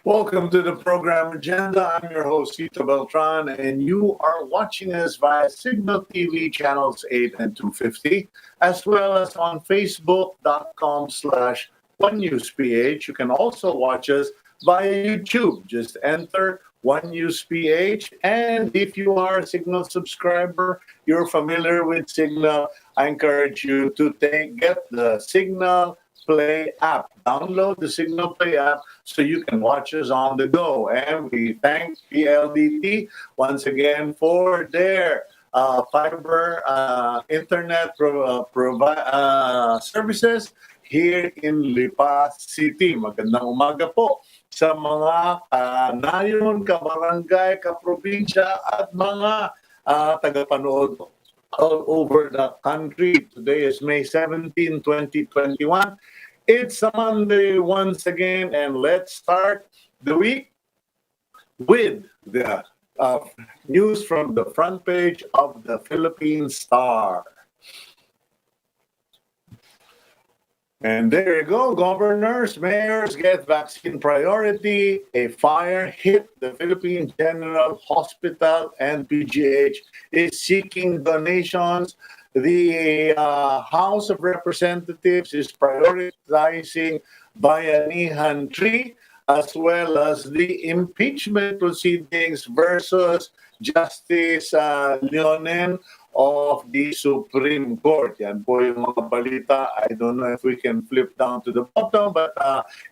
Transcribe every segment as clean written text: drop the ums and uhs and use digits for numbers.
Welcome to the program agenda. I'm your host, Cito Beltran, and you are watching us via Signal TV channels 8 and 250, as well as on Facebook.com/OneNewsPH. You can also watch us via YouTube. Just enter OneNewsPH. And if you are a Signal subscriber, you're familiar with Signal, I encourage you to get the Signal Play app. Download the Signal Play app so you can watch us on the go. And we thank PLDT once again for their fiber internet services here in Lipa City. Magandang umaga po sa mga nayon, kabarangay, kaprobinsya at mga tagapanood all over the country. Today is May 17, 2021. It's a Monday once again, and let's start the week with the news from the front page of the Philippine Star. And there you go. Governors, mayors get vaccine priority. A fire hit the Philippine General Hospital, and PGH is seeking donations. The House of Representatives is prioritizing Bayanihan 3, as well as the impeachment proceedings versus Justice Leonen of the Supreme Court. Yan po yung mga balita. I don't know if we can flip down to the bottom, but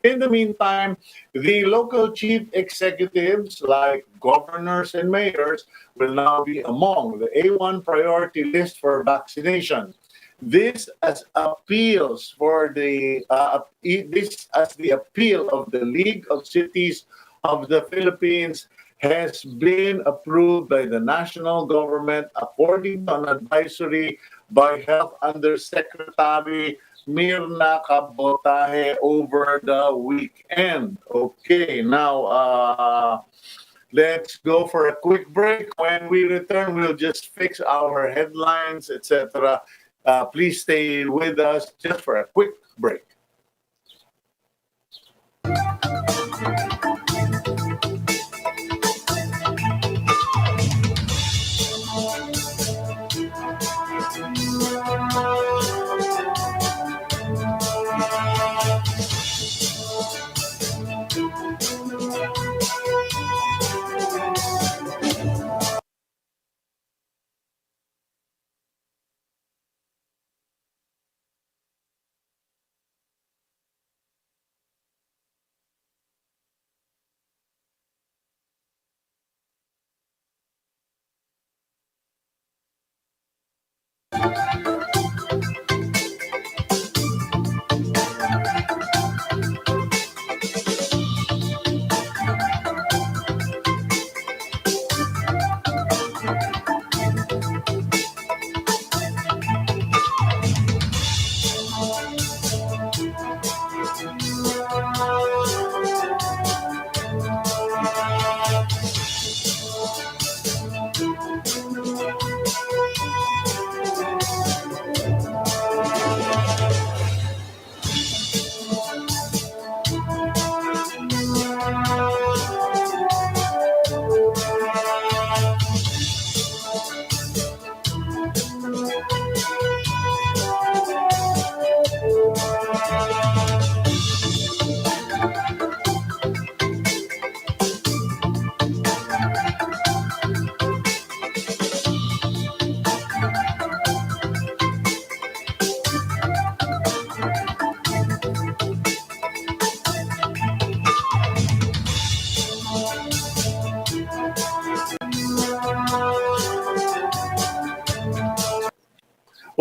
in the meantime, the local chief executives like governors and mayors will now be among the A1 priority list for vaccination. This as appeals for the appeal of the League of Cities of the Philippines has been approved by the national government according to an advisory by Health Undersecretary Mirna Cabotaje over the weekend. Okay, now let's go for a quick break. When we return, we'll just fix our headlines, etc. Please stay with us just for a quick break.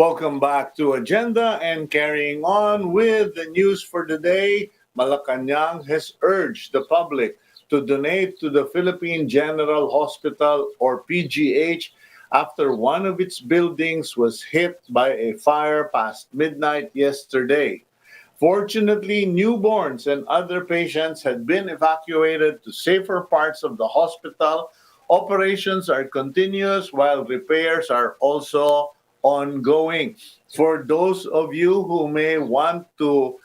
Welcome back to Agenda and carrying on with the news for the day. Malacanang has urged the public to donate to the Philippine General Hospital or PGH after one of its buildings was hit by a fire past midnight yesterday. Fortunately, newborns and other patients had been evacuated to safer parts of the hospital. Operations are continuous while repairs are also ongoing. For those of you who may want to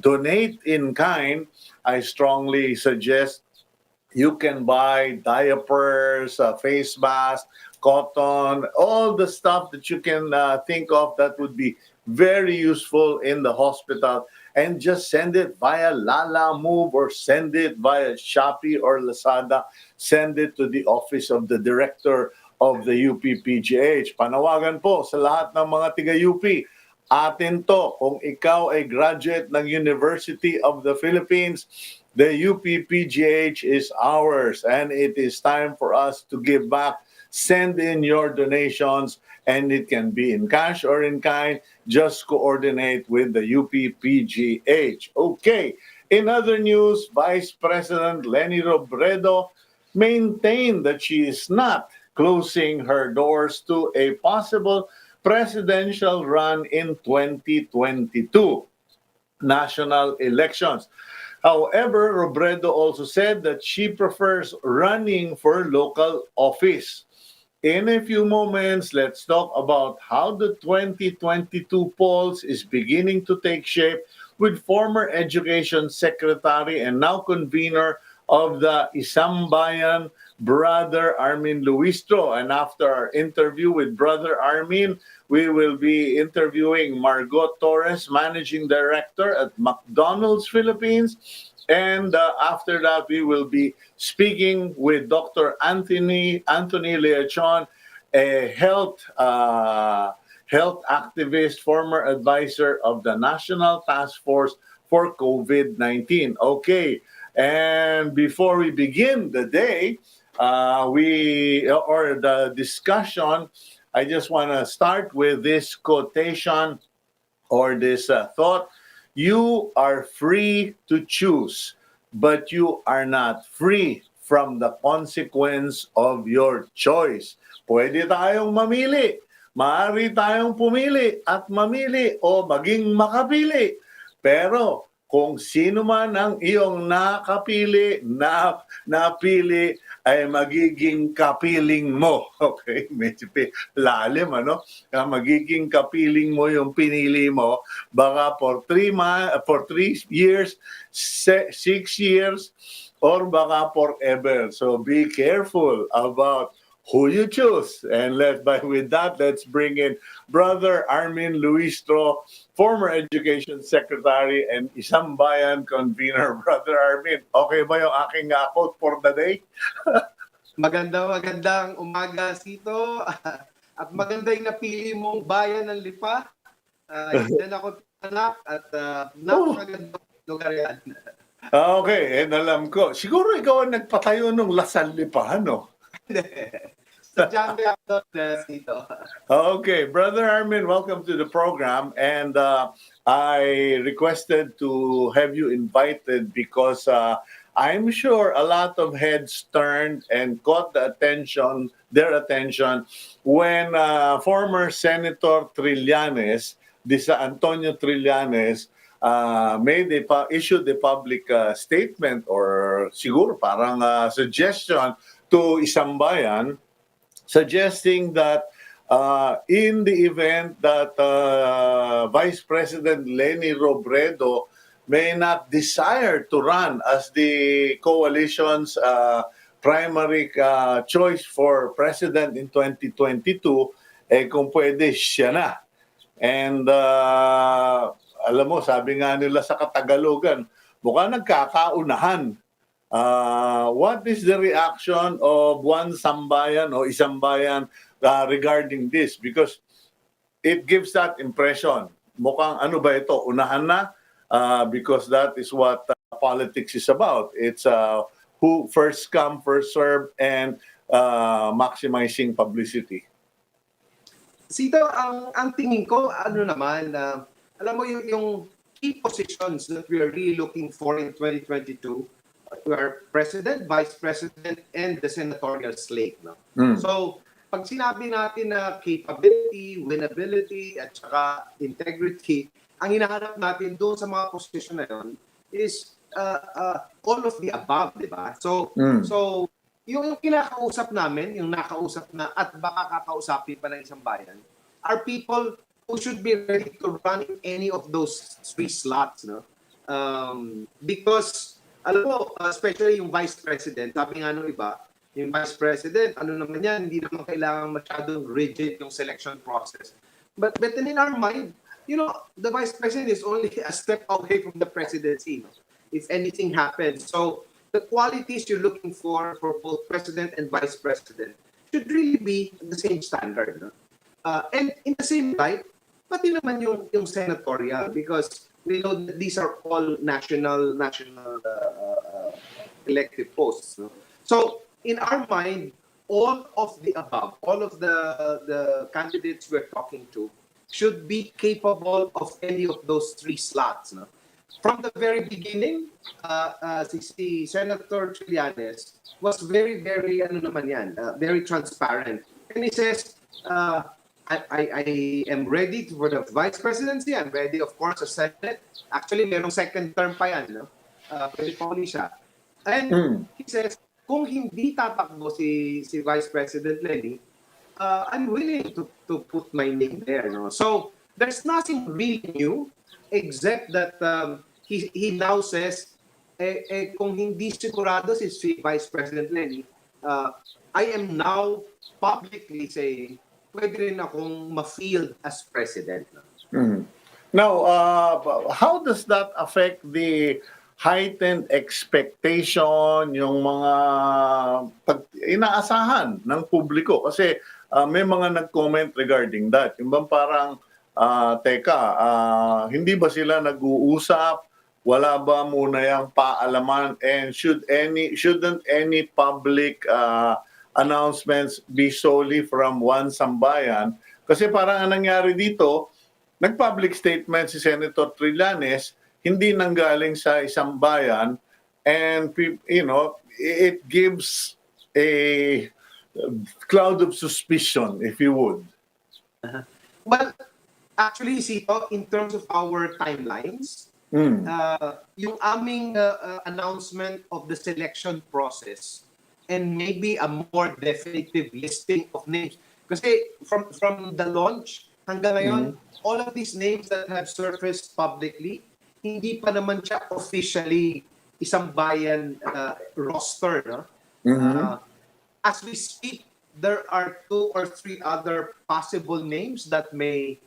donate in kind, I strongly suggest you can buy diapers, face masks, cotton, all the stuff that you can think of that would be very useful in the hospital, and just send it via Lala Move or send it via Shopee or Lazada. Send it to the office of the director of the UPPGH. Panawagan po sa lahat ng mga tiga-UP. Atin to, kung ikaw ay graduate ng University of the Philippines, the UPPGH is ours and it is time for us to give back. Send in your donations and it can be in cash or in kind. Just coordinate with the UPPGH. Okay, in other news, Vice President Leni Robredo maintained that she is not closing her doors to a possible presidential run in 2022 national elections. However, Robredo also said that she prefers running for local office. In a few moments, let's talk about how the 2022 polls is beginning to take shape with former Education Secretary and now convener of the Isambayan, Brother Armin Luistro. And after our interview with Brother Armin, we will be interviewing Margot Torres, Managing Director at McDonald's Philippines. And after that, we will be speaking with Dr. Anthony Leachon, a health activist, former advisor of the National Task Force for COVID-19. Okay, and before we begin the day, the discussion, I just want to start with this quotation or this thought. You are free to choose, but you are not free from the consequence of your choice. Pwede tayong mamili. Maaari tayong pumili at mamili o maging makapili. Pero kung sino man ang iyong napili ay magiging kapiling mo. Okay, medyo lalim, ano? Magiging kapiling mo yung pinili mo, baka for 3 years, 6 years, or baka forever. So be careful about who you choose. And with that, let's bring in Brother Armin Luistro, former Education Secretary and Isambayan convener. Brother Armin, okay ba yung aking quote for the day? Magandang umaga, Cito. At maganda yung napili mong bayan ng Lipa. Diyan ako anak at napakagandang lugar yan. Okay, and alam ko. Siguro ikaw ang nagpatayo ng Lasal Lipa, ano? Okay, Brother Armin, welcome to the program. And I requested to have you invited because I'm sure a lot of heads turned and caught their attention when former Senator Trillanes, Antonio Trillanes, issued a public statement or siguro parang suggestion to Isambayan, suggesting that in the event that Vice President Leni Robredo may not desire to run as the coalition's primary choice for president in 2022, kung pwede siya na. And alam mo, sabi nga nila sa Katagalogan, mukhang nagkakaunahan. What is the reaction of one sambayan o isambayan regarding this? Because it gives that impression. Mukhang ano ba ito? Unahan na? Because that is what politics is about. It's who first come, first serve, and maximizing publicity. Sito, ang tingin ko, ano naman, alam mo yung key positions that we are really looking for in 2022, we are President, Vice President, and the senatorial slate. No? Mm. So, pag sinabi natin na capability, winnability, at saka integrity, ang hinahanap natin doon sa mga posisyon na yun is all of the above, di ba? So, Mm. yung kinakausap namin, yung nakausap na at baka kakausapin pa ng isang bayan, are people who should be ready to run in any of those three slots, no? Because, alam mo, especially yung Vice President, sabi nga nung iba, yung Vice President, ano naman yan, hindi naman kailangan masyadong rigid yung selection process. But in our mind, you know, the Vice President is only a step away from the presidency, no? If anything happens. So, the qualities you're looking for both president and vice president should really be the same standard. No? And in the same light, pati naman yung senatorial, because we know that these are all national elective posts. No? So in our mind, all of the above, all of the candidates we're talking to should be capable of any of those three slots. No? From the very beginning, si Senator Trillanes was very, ano naman yan, very transparent. And he says, I am ready for the vice presidency. I'm ready, of course, as Senate. Actually, merong second term pa yan. No? Pwede pa uli siya. And he says, kung hindi tatakbo si Vice President Lenny, I'm willing to put my name there. No? So, there's nothing really new except that he now says, kung hindi sigurado si Vice President Lenny, I am now publicly saying, pwede rin akong ma-field as president. Mm. Now, how does that affect the heightened expectation, yung mga inaasahan ng publiko? Kasi may mga nag-comment regarding that. Yung bang parang, hindi ba sila nag-uusap? Wala ba muna yung paalaman? And shouldn't any public announcements be solely from one sambayan? Kasi parang ang nangyari dito, nag-public statement si Senator Trillanes, hindi nanggaling sa isang bayan, and you know, it gives a cloud of suspicion, if you would. Well, actually, Sito, in terms of our timelines, yung aming announcement of the selection process and maybe a more definitive listing of names. Kasi from the launch hanggang ngayon, all of these names that have surfaced publicly, hindi pa naman siya officially isang bayan roster. No? As we speak, there are 2 or 3 other possible names that may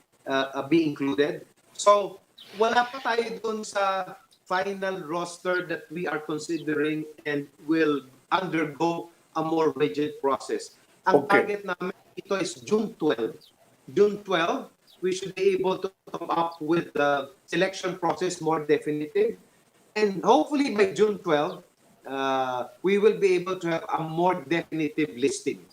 be included. So, wala pa tayo dun sa final roster that we are considering and will undergo a more rigid process. Ang target namin ito is June 12. June 12, we should be able to come up with the selection process more definitive. And hopefully by June 12, we will be able to have a more definitive listing.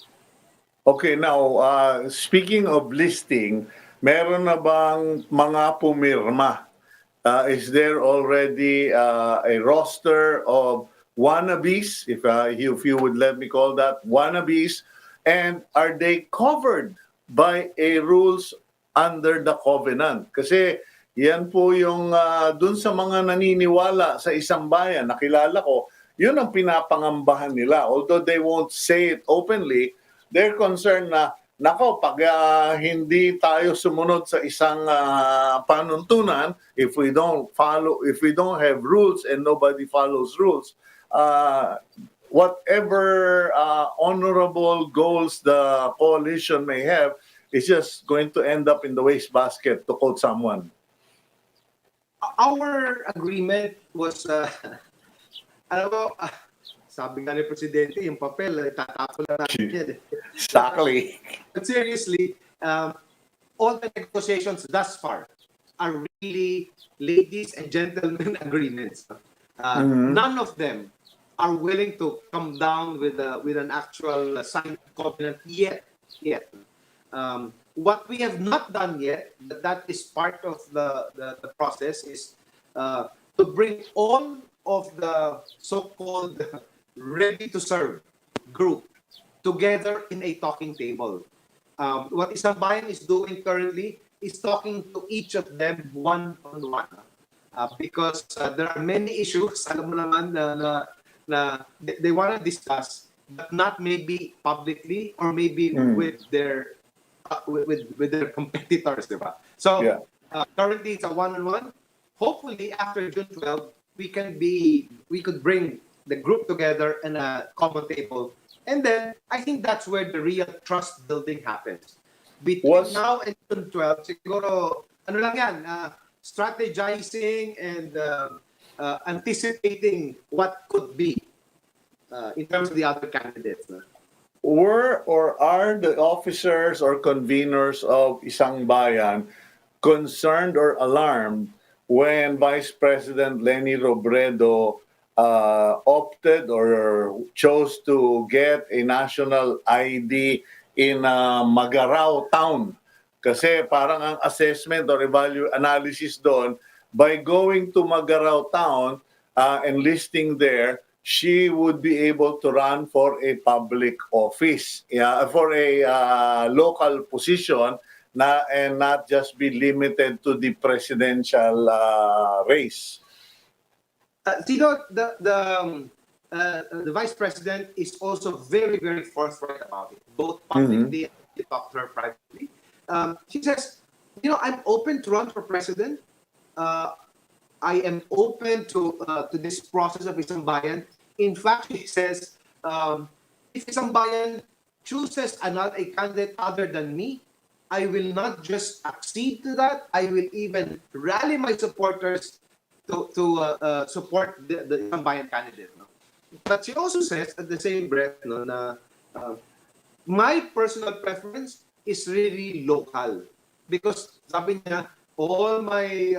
Okay, now, speaking of listing, meron na bang mga pumirma? Is there already a roster of wannabes, if you would let me call that wannabes, and are they covered by a rules under the covenant? Kasi yan po yung dun sa mga naniniwala sa isang bayan, nakilala ko, yun ang pinapangambahan nila. Although they won't say it openly, they're concerned na, nako, pag hindi tayo sumunod sa isang panuntunan, if we don't have rules and nobody follows rules, whatever honorable goals the coalition may have is just going to end up in the wastebasket, to quote someone. Our agreement was, alam mo, sabi nga ni Presidente, yung papel, tatapon na natin yan. Exactly. But seriously, all the negotiations thus far are really ladies and gentlemen agreements. None of them are willing to come down with an actual signed covenant yet. what we have not done yet, but that is part of the process, is to bring all of the so-called ready-to-serve group together in a talking table. What Isang Bayan is doing currently is talking to each of them one-on-one. Because there are many issues, alam mo naman, na they want to discuss, but not maybe publicly or maybe with their with their competitors, di ba? So Yeah. currently it's a one-on-one. Hopefully after June 12, we could bring the group together in a common table, and then I think that's where the real trust building happens. Between Was now and June 12, siguro ano lang yan, strategizing and anticipating what could be in terms of the other candidates. No? were or are the officers or conveners of Isang Bayan concerned or alarmed when Vice President Leni Robredo opted or chose to get a national ID in Magarao town? Kasi parang ang assessment or analysis doon, by going to Magarao town and listing there, she would be able to run for a public office, for a local position, and not just be limited to the presidential race. Tito, the vice president is also very, very forthright about it, both publicly and we talk to her privately. She says, I'm open to run for president. I am open to this process of Isang Bayan. In fact, she says, if Isang Bayan chooses a candidate other than me, I will not just accede to that. I will even rally my supporters to support the Isang Bayan candidate. No? But she also says at the same breath, no, na my personal preference is really local, because sabi niya, all my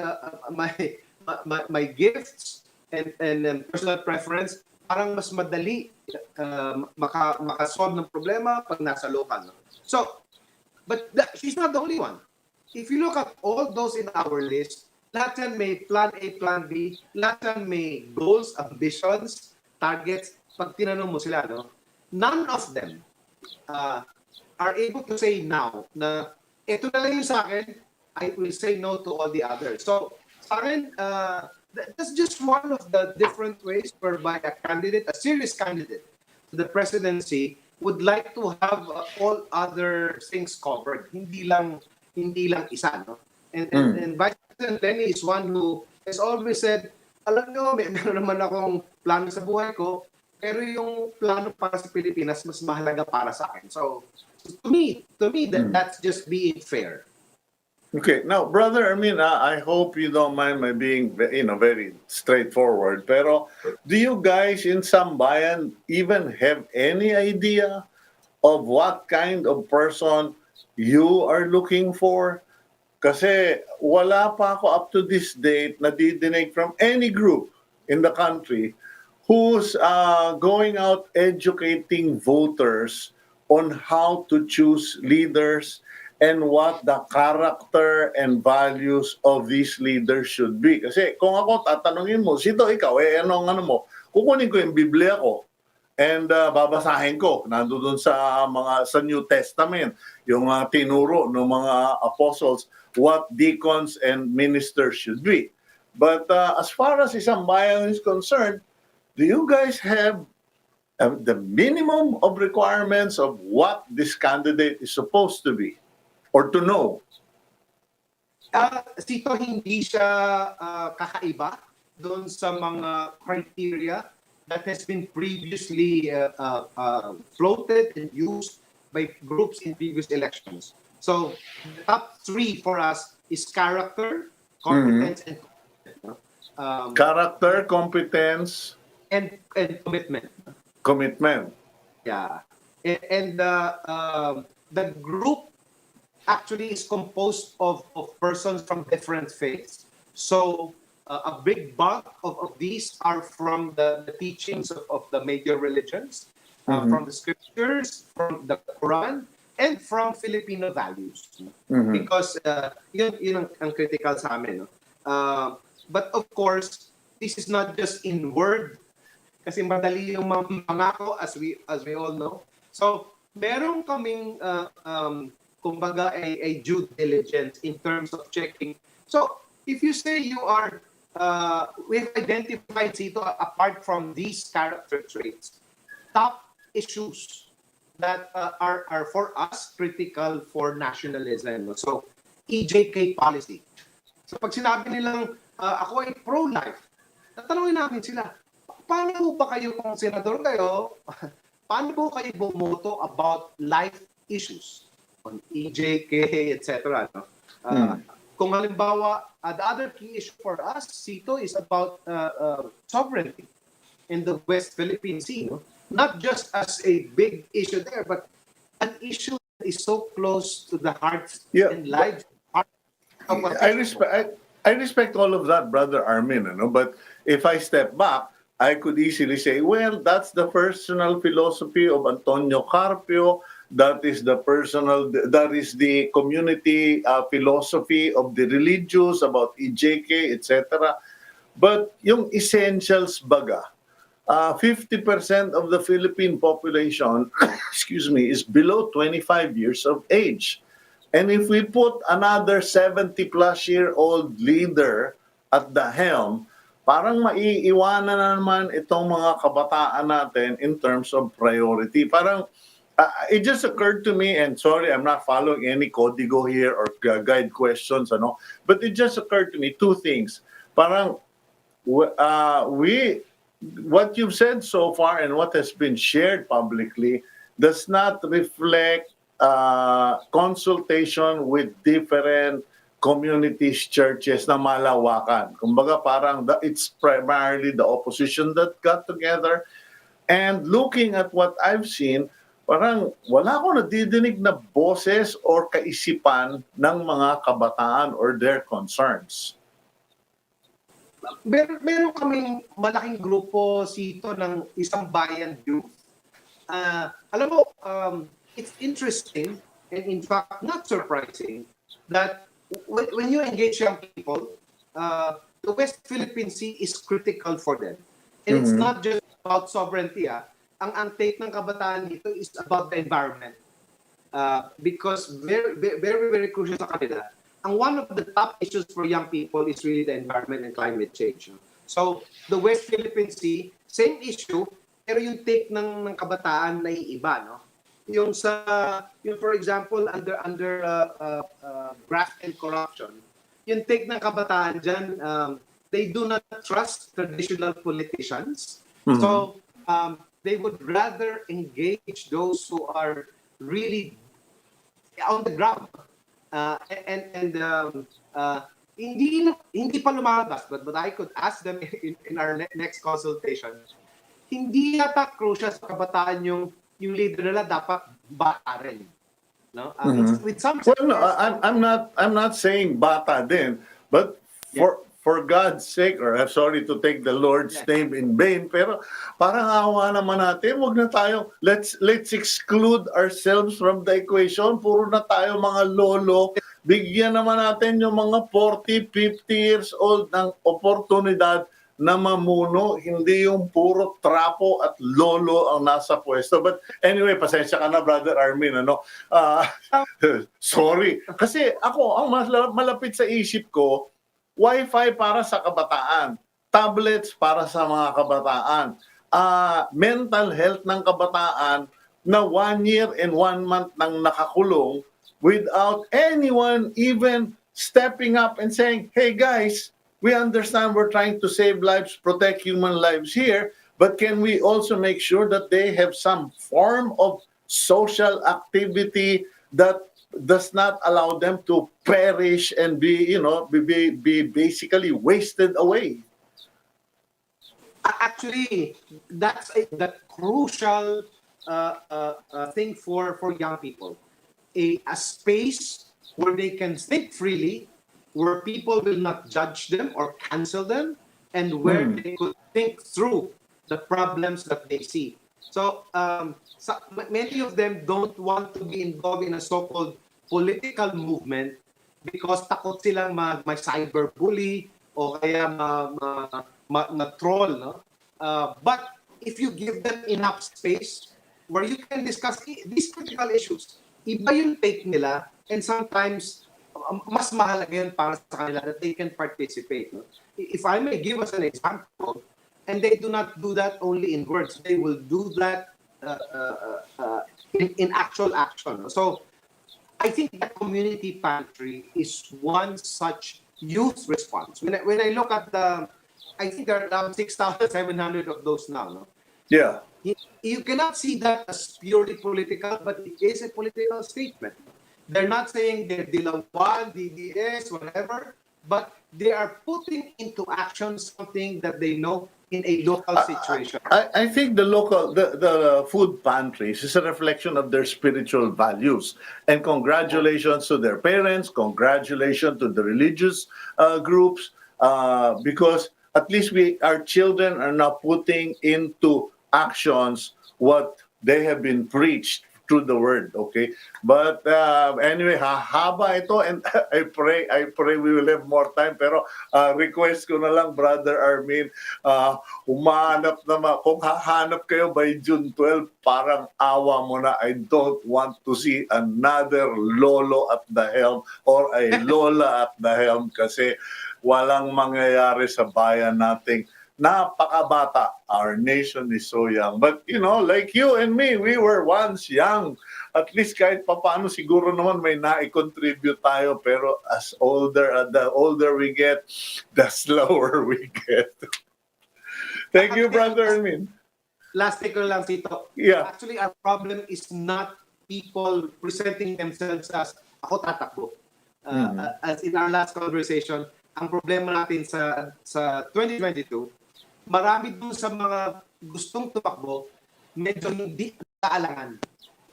gifts and personal preference parang mas madali makasolve ng problema pag nasa local. No? So, but she's not the only one. If you look at all those in our list, lahat yan may plan A, plan B, lahat yan may goals, ambitions, targets. Pag tinanong mo sila, no, none of them are able to say now na ito na lang yung sa akin, I will say no to all the others. So, sa akin, that's just one of the different ways whereby a serious candidate to the presidency would like to have all other things covered. Hindi lang isa, no? And Vice President Leni is one who has always said, alam nyo, meron naman akong plano sa buhay ko, pero yung plano para sa Pilipinas mas mahalaga para sa akin. So to me, that's just being fair. Okay, now, brother, I hope you don't mind my being, very straightforward. Pero, do you guys in Sambayan even have any idea of what kind of person you are looking for? Kasi wala pa ako up to this date na didinig from any group in the country who's going out educating voters on how to choose leaders and what the character and values of these leaders should be. Kasi kung ako tatanungin mo, Cito, ikaw, ano mo, kukunin ko yung Biblia ko and babasahin ko. Nandoon sa New Testament, yung tinuro ng mga apostles, what deacons and ministers should be. But as far as Isang Bayan is concerned, do you guys have the minimum of requirements of what this candidate is supposed to be? Or to know? Sito, hindi siya kakaiba doon sa mga criteria that has been previously floated and used by groups in previous elections. So, the top three for us is character, competence, and commitment. Character, competence, and commitment. Commitment. Yeah. And the group actually is composed of persons from different faiths. So a big bulk of these are from the teachings of the major religions, from the scriptures, from the Quran, and from Filipino values. Because yun ang critical sa amin. No? But of course, this is not just in word, kasi madali yung mangako as we all know. So, meron kaming kumbaga a due diligence in terms of checking. So, if you say you are we've identified, Cito, apart from these character traits, top issues that are for us critical for nationalism. No? So, EJK policy. So, pag sinabi nilang ako ay pro-life, tatanungin namin sila, paano ba kayo kung senador kayo, paano po kayo bumoto about life issues on EJK, etc. No? Kung halimbawa, the other key issue for us, Cito, is about sovereignty in the West Philippine Sea. No? Not just as a big issue there, but an issue that is so close to the hearts and lives. I respect all of that, Brother Armin. But if I step back, I could easily say, well, that's the personal philosophy of Antonio Carpio. That is the community philosophy of the religious about EJK, etc. But yung essentials baga, 50% of the Philippine population, excuse me, is below 25 years of age. And if we put another 70-plus-year-old leader at the helm, parang maiiwanan na naman itong mga kabataan natin in terms of priority. Parang, it just occurred to me, and sorry, I'm not following any código here or guide questions, but it just occurred to me two things. Parang, what you've said so far and what has been shared publicly does not reflect consultation with different communities, churches na malawakan. Kumbaga parang it's primarily the opposition that got together. And looking at what I've seen, parang wala akong nadidinig na boses or kaisipan ng mga kabataan or their concerns. Meron kaming malaking grupo, Cito, ng isang bayan youth. Alam mo, it's interesting and in fact not surprising that when you engage young people, the West Philippine Sea is critical for them. And it's not just about sovereignty. Ang take ng kabataan dito is about the environment. Because very, very, very crucial sa kanila. And one of the top issues for young people is really the environment and climate change. So, the West Philippine Sea, same issue, pero yung take ng kabataan na iiba, no? Yung for example, under graft and corruption, yung take ng kabataan dyan, they do not trust traditional politicians. So, they would rather engage those who are really on the ground. Hindi pa lumalabas, but I could ask them in our next consultation. Hindi yata crucial sa kabataan yung leader nila dapat bata rin. No? With some well, no, I'm not saying bata din, but for God's sake, or I'm sorry to take the Lord's name in vain, pero parang awa naman natin, wag na tayo, let's exclude ourselves from the equation, puro na tayo mga lolo, bigyan naman natin yung mga 40, 50 years old ng oportunidad na mamuno, hindi yung puro trapo at lolo ang nasa pwesto. But anyway, pasensya ka na, Brother Armin, sorry. Kasi ako, ang malapit sa isip ko, Wi-Fi para sa kabataan, tablets para sa mga kabataan, mental health ng kabataan na 1 year and 1 month nang nakakulong without anyone even stepping up and saying, hey guys, we understand we're trying to save lives, protect human lives here, but can we also make sure that they have some form of social activity that does not allow them to perish and be basically wasted away? Actually, that's the crucial thing for young people. A space where they can think freely, where people will not judge them or cancel them, and where they could think through the problems that they see. So, many of them don't want to be involved in a so-called political movement because takot silang cyberbully o kaya ma-troll. No? But if you give them enough space where you can discuss these critical issues, iba yung take nila, and sometimes mas mahalaga yun para sa kanila that they can participate. No? If I may give us an example, and they do not do that only in words, they will do that in actual action. So I think the community pantry is one such youth response. When I look at I think there are around 6,700 of those now. No? Yeah. You cannot see that as purely political, but it is a political statement. They're not saying they're Dilawan, DDS, whatever, but they are putting into action something that they know in a local situation. I think the food pantries is a reflection of their spiritual values. And congratulations to their parents, congratulations to the religious groups, because at least our children are now putting into actions what they have been preached through the word, okay? But anyway, haba ito, and I pray we will have more time. Pero request ko na lang, Brother Armin, humanap naman, kung hahanap kayo by June 12, parang awa mo na. I don't want to see another lolo at the helm or a lola at the helm kasi walang mangyayari sa bayan nating napakabata. Our nation is so young. But, like you and me, we were once young. At least kahit papaano, siguro naman may na-contribute tayo. Pero the older we get, the slower we get. Thank you, Brother Armin. Last take ko lang, Cito. Yeah. Actually, our problem is not people presenting themselves as, ako tatakbo. As in our last conversation, ang problema natin sa 2022, marami dun sa mga gustong tumakbo, medyo hindi kaalangan.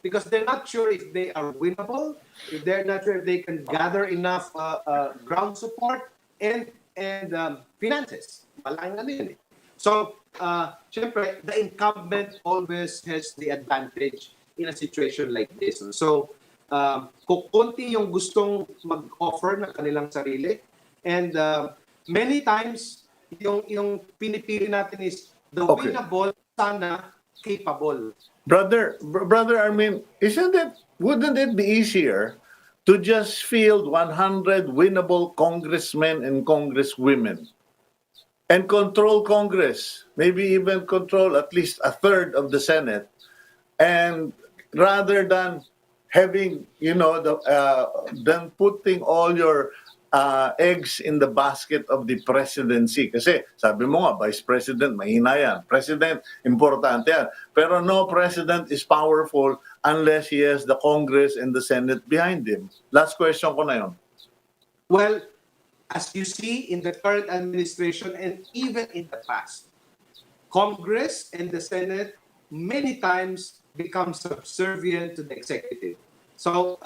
Because they're not sure if they are winnable, if they're not sure if they can gather enough ground support and finances. Walang ano yun eh. So, syempre, the incumbent always has the advantage in a situation like this. So, kukunti yung gustong mag-offer ng kanilang sarili. And many times, yung pinipili natin is the winnable, sana capable. Brother Armin, wouldn't it be easier to just field 100 winnable congressmen and congresswomen and control Congress, maybe even control at least a third of the Senate, and rather than having, than putting all your eggs in the basket of the presidency. Kasi sabi mo nga, Vice President, mahina yan. President, importante yan. Pero no president is powerful unless he has the Congress and the Senate behind him. Last question ko na yun. Well, as you see in the current administration and even in the past, Congress and the Senate many times become subservient to the executive. So,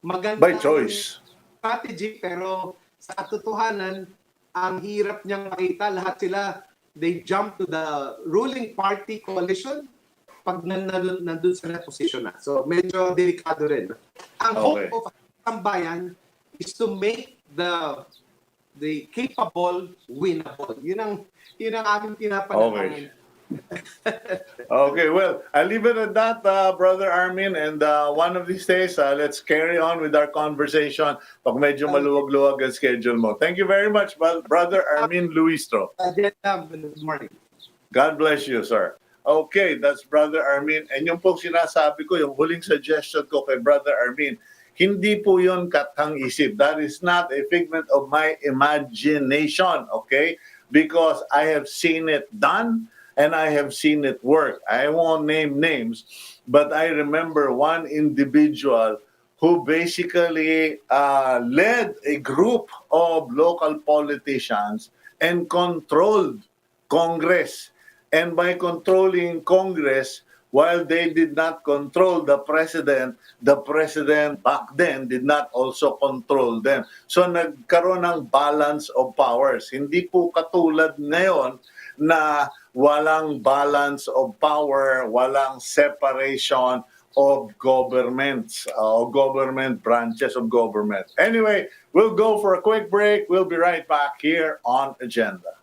maganda by choice. Strategy, pero sa katotohanan, ang hirap niyang makita. Lahat sila, they jump to the ruling party coalition pag nandun sa position na. So, medyo delikado rin. Ang hope of ang bayan is to make the capable winnable. Yun ang aming pinapanalangin. Okay, well, I'll leave it at that, Brother Armin, and one of these days, let's carry on with our conversation pag medyo maluwag-luwag ang schedule mo. Thank you very much, Brother Armin Luistro. Good morning. God bless you, sir. Okay, that's Brother Armin. And yung pong sinasabi ko, yung huling suggestion ko kay Brother Armin, hindi po yun katang-isip. That is not a figment of my imagination, okay? Because I have seen it done, and I have seen it work. I won't name names, but I remember one individual who basically led a group of local politicians and controlled Congress. And by controlling Congress, while they did not control the president back then did not also control them. So nagkaroon ng balance of powers. Hindi po katulad ngayon na walang balance of power, walang separation of governments, government branches of government. Anyway, we'll go for a quick break. We'll be right back here on Agenda.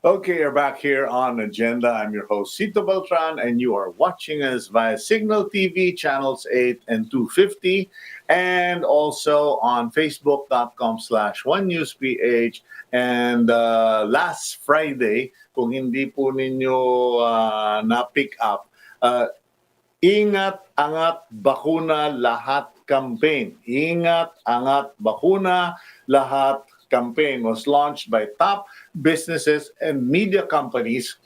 Okay, you're back here on Agenda. I'm your host, Cito Beltran, and you are watching us via Signal TV channels 8 and 250, and also on facebook.com/OneNewsPH. And last Friday, kung hindi po ninyo na-pick up, Ingat, Angat, Bakuna, Lahat campaign. Ingat, Angat, Bakuna, Lahat campaign was launched by top businesses and media companies,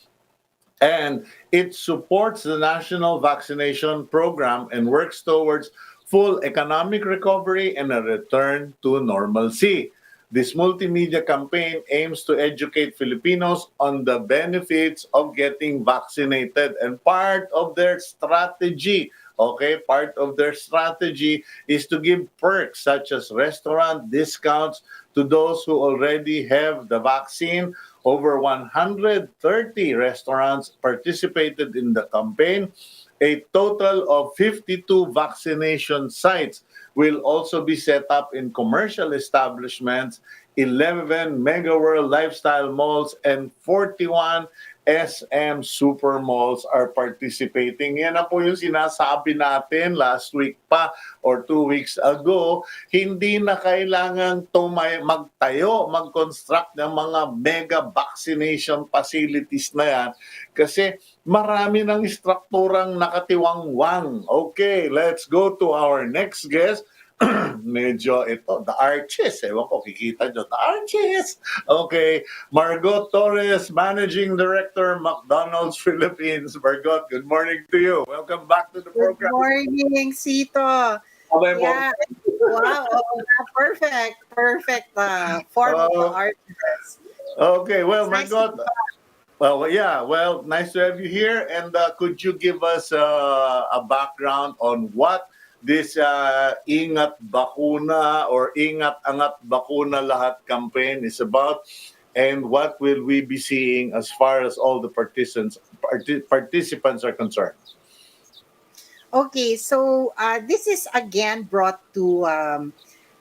and it supports the national vaccination program and works towards full economic recovery and a return to normalcy. This multimedia campaign aims to educate Filipinos on the benefits of getting vaccinated, and part of their strategy, is to give perks such as restaurant discounts to those who already have the vaccine. Over 130 restaurants participated in the campaign. A total of 52 vaccination sites will also be set up in commercial establishments, 11 Mega World Lifestyle malls, and 41 SM super malls are participating. Yan na po yung sinasabi natin last week pa or 2 weeks ago. Hindi na kailangang mag-construct ng mga mega vaccination facilities na yan kasi marami ng strukturang nakatiwangwang. Okay, let's go to our next guest. Medyo ito, the arches. Ewan ko, kikita nyo, the arches. Okay, Margot Torres, Managing Director, McDonald's Philippines. Margot, good morning to you. Welcome back to the program. Good morning, Cito. Okay, Yeah. Wow. Perfect. Form of the arches. Okay, well, Nice Margot, nice to have you here. And could you give us a background on what this Ingat Bakuna or Ingat Angat Bakuna Lahat campaign is about, and what will we be seeing as far as all the participants are concerned? Okay, so this is again brought to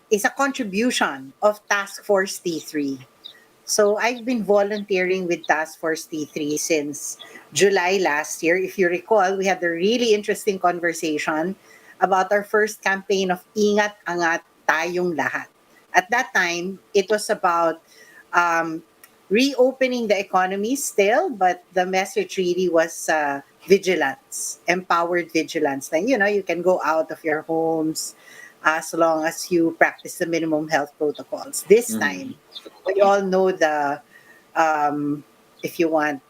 is a contribution of Task Force T3. So I've been volunteering with Task Force T3 since July last year. If you recall, we had a really interesting conversation about our first campaign of Ingat Angat Tayong Lahat. At that time, it was about reopening the economy still, but the message really was vigilance, empowered vigilance. Then, you can go out of your homes as long as you practice the minimum health protocols. This time, we all know if you want,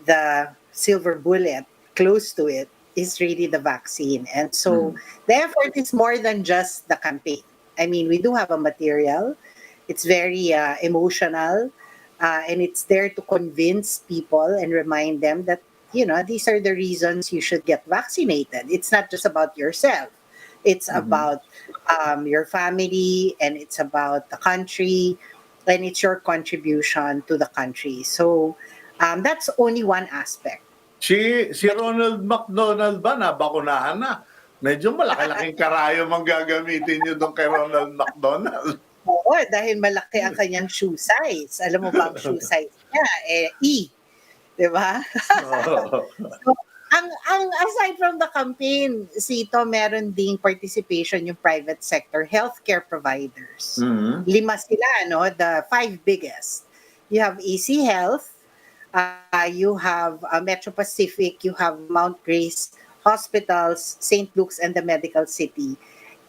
the silver bullet close to it is really the vaccine. And so the effort is more than just the campaign. I mean, we do have a material. It's very emotional, and it's there to convince people and remind them that these are the reasons you should get vaccinated. It's not just about yourself. It's about your family, and it's about the country, and it's your contribution to the country. So that's only one aspect. Si Ronald McDonald ba nabakunahan na? Medyo malaki-laking karayom ang gagamitin niyo doon kay Ronald McDonald. Oo, dahil malaki ang kanyang shoe size. Alam mo ba ang shoe size niya? E. Di ba? So, ang aside from the campaign, Cito, meron ding participation yung private sector healthcare providers. 5 sila, no? The 5 biggest. You have AC Health, you have Metro Pacific, you have Mount Grace Hospitals, St. Luke's, and the Medical City.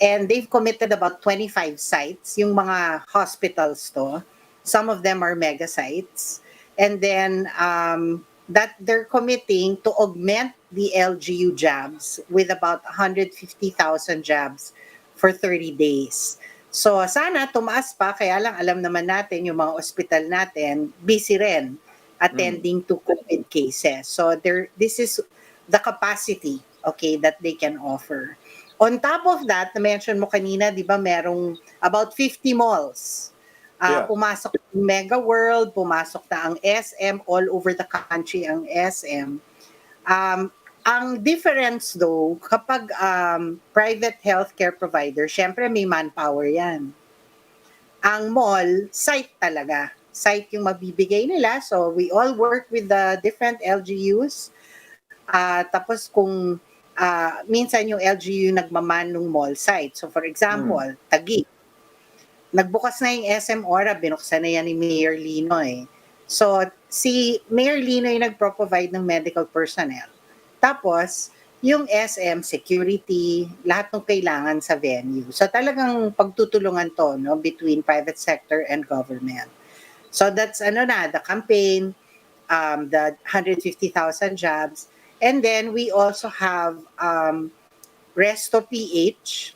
And they've committed about 25 sites, yung mga hospitals to. Some of them are mega sites. And then that they're committing to augment the LGU jabs with about 150,000 jabs for 30 days. So sana tumaas pa, kaya lang alam naman natin yung mga ospital natin, busy rin attending to COVID cases. So this is the capacity, okay, that they can offer. On top of that, na-mention mo kanina, di ba, merong about 50 malls. Pumasok yung Mega World, pumasok na ang SM, all over the country ang SM. Ang difference though, kapag private healthcare provider, syempre may manpower yan. Ang mall, site talaga. Site yung mabibigay nila. So we all work with the different LGUs. Tapos kung minsan yung LGU nagmaman ng mall site. So for example, Taguig. Nagbukas na yung SM Ora, binuksan na yan ni Mayor Lino eh. So si Mayor Lino yung nagpro-provide ng medical personnel. Tapos yung SM, security, lahat ng kailangan sa venue. So talagang pagtutulungan to, no, between private sector and government. So that's the campaign, the 150,000 jobs. And then we also have Resto PH.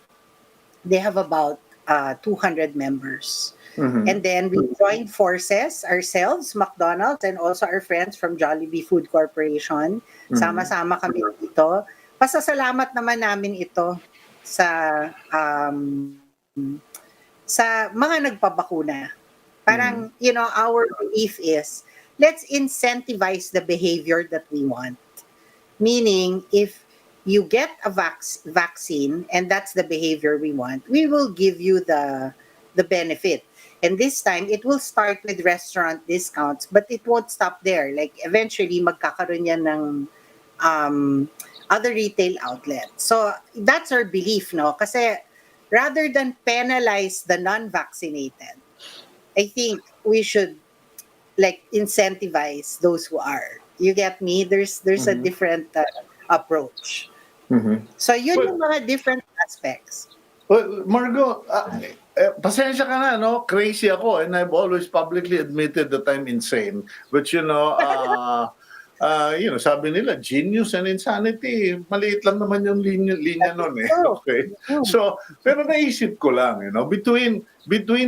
They have about 200 members. And then we joined forces ourselves, McDonald's, and also our friends from Jollibee Food Corporation. Sama-sama kami dito. Pasasalamat naman namin ito sa mga nagpabakuna. Parang, our belief is, let's incentivize the behavior that we want. Meaning, if you get a vaccine, and that's the behavior we want, we will give you the benefit. And this time, it will start with restaurant discounts, but it won't stop there. Like, eventually, magkakaroon yan ng other retail outlets. So, that's our belief, no? Kasi, rather than penalize the non-vaccinated, I think we should, incentivize those who are. You get me? There's a different approach. So, yun yung mga different aspects. Well, Margot, pasensya ka na, no? Crazy ako, and I've always publicly admitted that I'm insane. But sabi nila, genius and insanity, maliit lang naman yung linya nun eh. Okay? So, pero naisip ko lang, between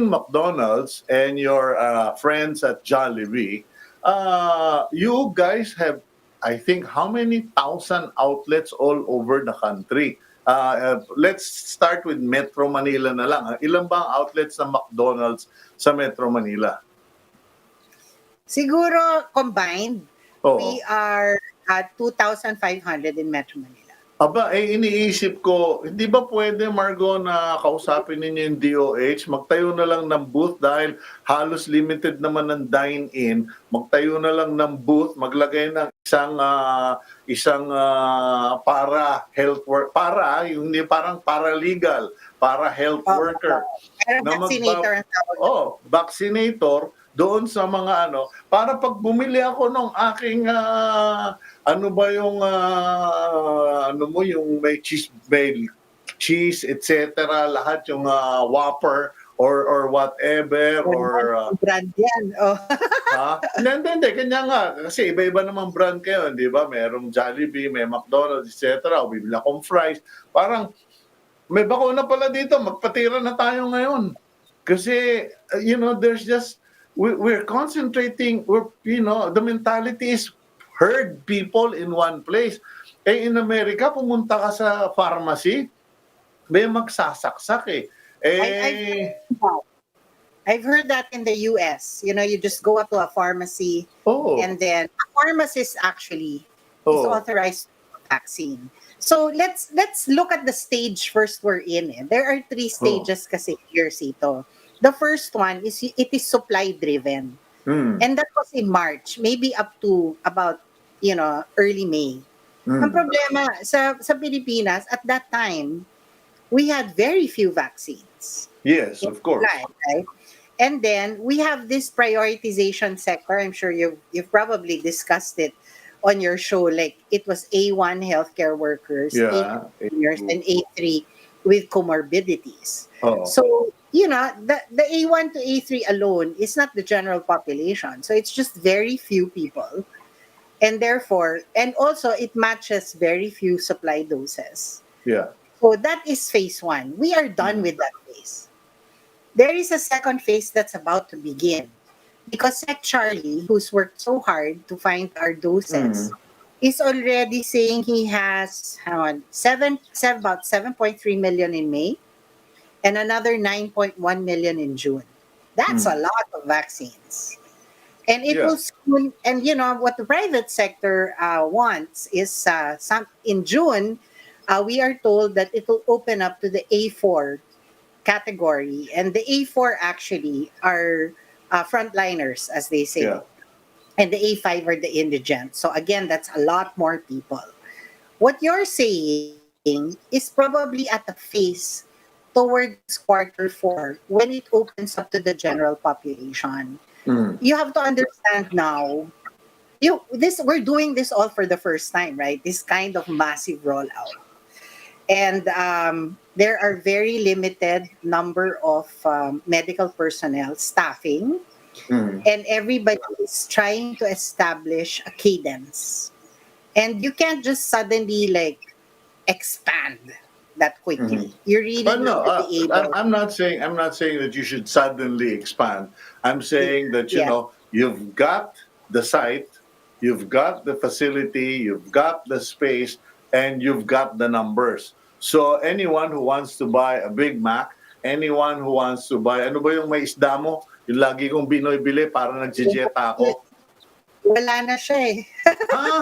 McDonald's and your friends at Jollibee, you guys have, I think, how many thousand outlets all over the country? Let's start with Metro Manila na lang. Ilan ba ang outlets ng McDonald's sa Metro Manila? Siguro combined, we are at 2,500 in Metro Manila. Aba, iniisip ko, hindi ba pwede, Margot, na kausapin ninyo yung DOH, magtayo na lang ng booth dahil halos limited naman ng dine-in, magtayo na lang ng booth, maglagay ng isang para health work, yung parang paralegal, para health worker. Vaccinator ang tawag. Vaccinator doon sa mga para pag bumili ako ng aking yung may cheese etc., lahat yung Whopper or whatever or brand yan. Hindi, kanya nga kasi iba-iba namang brand kayo, di ba? Merong Jollibee, may McDonald's etc., o bibili akong fries. Parang may bakuna pala dito, magpatira na tayo ngayon. Kasi there's just we're concentrating, the mentality is herd people in one place. Eh, in America, pumunta ka sa pharmacy, may magsasaksak eh. I've heard that in the US. You know, you just go up to a pharmacy and then a pharmacist actually is authorized to vaccine. So let's look at the stage first we're in. There are 3 stages kasi here, Cito. The first one is it is supply driven. And that was in March, maybe up to about, early May. Ang problema sa Pilipinas at that time, we had very few vaccines. Yes, of course. Right? And then we have this prioritization sector. I'm sure you've probably discussed it on your show. Like it was A1 healthcare workers, A2 seniors, and A3 with comorbidities. So, the A1 to A3 alone is not the general population. So it's just very few people. And therefore, and also it matches very few supply doses. Yeah. So that is phase 1. We are done with that phase. There is a second phase that's about to begin. Because Sec Charlie, who's worked so hard to find our doses, is already saying he has about 7.3 million in May and another 9.1 million in June. That's a lot of vaccines. And it will soon, and what the private sector wants is in June, we are told that it will open up to the A4 category. And the A4 actually are frontliners, as they say. Yeah. And the A5 are the indigent. So again, that's a lot more people. What you're saying is probably at a phase towards Q4 when it opens up to the general population. You have to understand now, we're doing this all for the first time, right? This kind of massive rollout. And there are very limited number of medical personnel staffing, and everybody is trying to establish a cadence. And you can't just suddenly expand that quickly. You really But need no, to be able. I'm not saying that you should suddenly expand. I'm saying that you've got the site, you've got the facility, you've got the space, and you've got the numbers. So anyone who wants to buy a Big Mac, anyone who wants to buy, ano ba yung may isda mo? Yung lagi kong binoy-bili para nagjejeta ako. Wala na siya eh. Ha?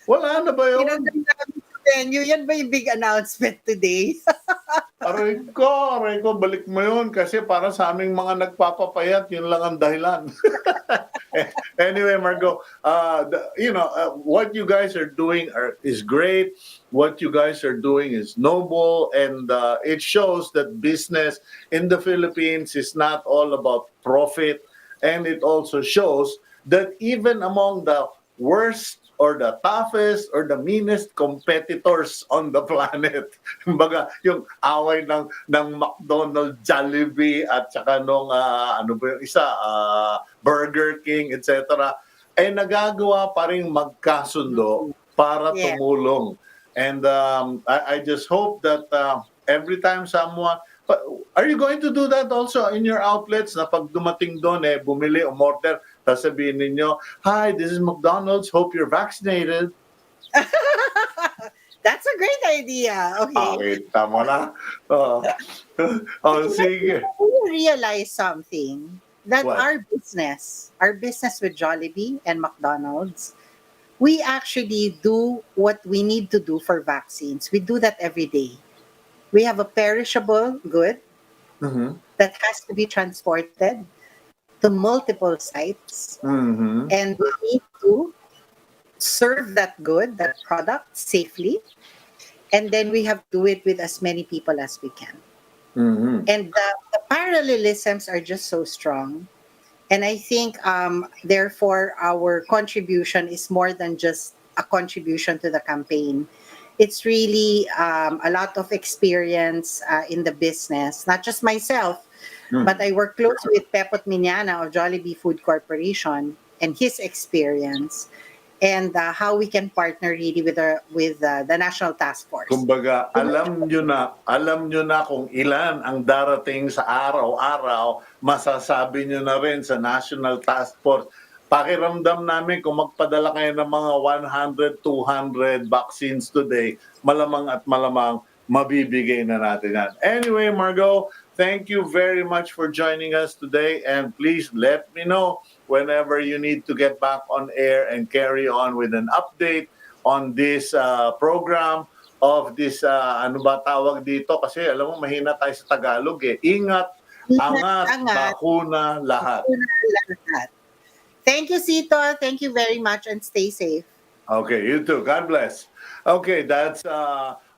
Wala na ba yun? Tinanong namin sa venue, yan ba yung big announcement today? Aray ko, balik mo yun kasi para sa aming mga nagpapapayat, yun lang ang dahilan. Anyway, Margot, what you guys are doing is great. What you guys are doing is noble, and it shows that business in the Philippines is not all about profit, and it also shows that even among the worst or the toughest or the meanest competitors on the planet. Kumbaga, yung away ng McDonald, Jollibee at saka nung Burger King, etc. ay nagagawa pa rin magkasundo para tumulong. And I just hope that every time someone, are you going to do that also in your outlets na pag dumating doon bumili, umorder, sasabihin ninyo, "Hi, this is McDonald's. Hope you're vaccinated." That's a great idea. Okay. Tama na. Sige. We realize something that What? our business with Jollibee and McDonald's, we actually do what we need to do for vaccines. We do that every day. We have a perishable good that has to be transported to multiple sites, and we need to serve that good, that product safely, and then we have to do it with as many people as we can. And the parallelisms are just so strong, and I think therefore our contribution is more than just a contribution to the campaign. It's really a lot of experience in the business, not just myself, but I work closely with Pepot Miñana of Jollibee Food Corporation and his experience, and how we can partner really with the National Task Force. Kumbaga, alam nyo na kung ilan ang darating sa araw-araw, masasabi nyo na rin sa National Task Force, pakiramdam namin kung magpadala kayo ng mga 100, 200 vaccines today, malamang at malamang mabibigay na natin yan. Anyway, Margot, thank you very much for joining us today, and please let me know whenever you need to get back on air and carry on with an update on this program of this, ano ba tawag dito? Kasi alam mo, mahina tayo sa Tagalog eh. Ingat, angat, bakuna, lahat. Thank you, Cito. Thank you very much and stay safe. Okay, you too. God bless. Okay, that's